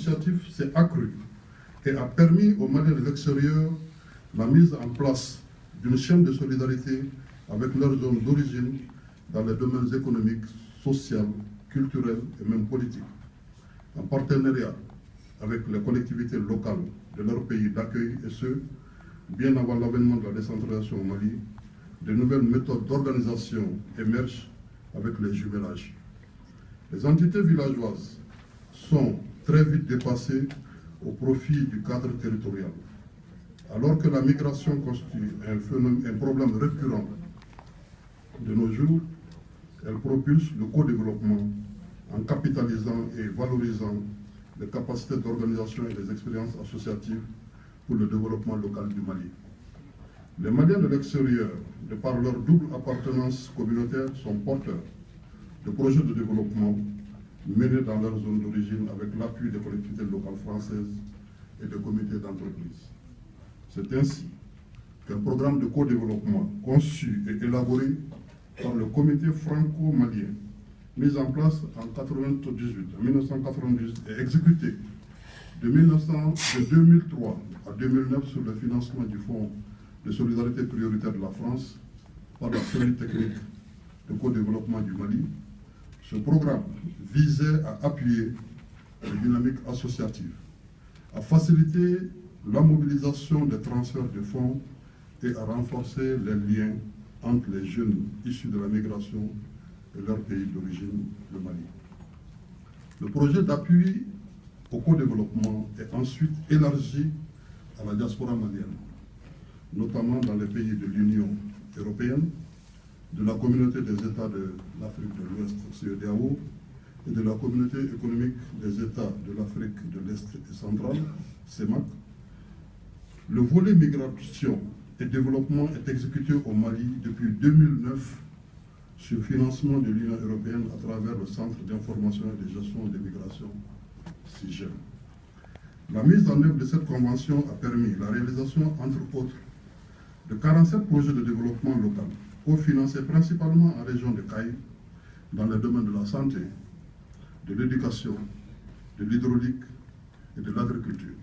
associatif s'est accru et a permis aux Maliens de l'extérieur la mise en place d'une chaîne de solidarité avec leur zone d'origine dans les domaines économiques, sociaux, culturels et même politiques, en partenariat avec les collectivités locales de leur pays d'accueil et ce, bien avant l'avènement de la décentralisation au Mali, de nouvelles méthodes d'organisation émergent avec les jumelages. Les entités villageoises sont très vite dépassées au profit du cadre territorial. Alors que la migration constitue un problème récurrent de nos jours, elle propulse le co-développement en capitalisant et valorisant les capacités d'organisation et les expériences associatives pour le développement local du Mali. Les Maliens de l'extérieur, de par leur double appartenance communautaire, sont porteurs de projets de développement menés dans leur zone d'origine avec l'appui des collectivités locales françaises et des comités d'entreprise. C'est ainsi qu'un programme de co-développement conçu et élaboré par le comité franco-malien, mis en place en 1998 et exécuté de 2003 à 2009 sur le financement du Fonds de solidarité prioritaire de la France par la cellule technique de co-développement du Mali. Ce programme visait à appuyer les dynamiques associatives, à faciliter la mobilisation des transferts de fonds et à renforcer les liens entre les jeunes issus de la migration et leur pays d'origine, le Mali. Le projet d'appui au co-développement est ensuite élargi à la diaspora malienne, notamment dans les pays de l'Union européenne, de la communauté des États de l'Afrique de l'Ouest, CEDEAO, et de la communauté économique des États de l'Afrique de l'Est et centrale, CEMAC. Le volet migration et développement est exécuté au Mali depuis 2009 sur financement de l'Union européenne à travers le Centre d'information et de gestion des migrations, CIGEM. La mise en œuvre de cette convention a permis la réalisation, entre autres, de 47 projets de développement local, cofinancés principalement en région de Caille, dans les domaines de la santé, de l'éducation, de l'hydraulique et de l'agriculture.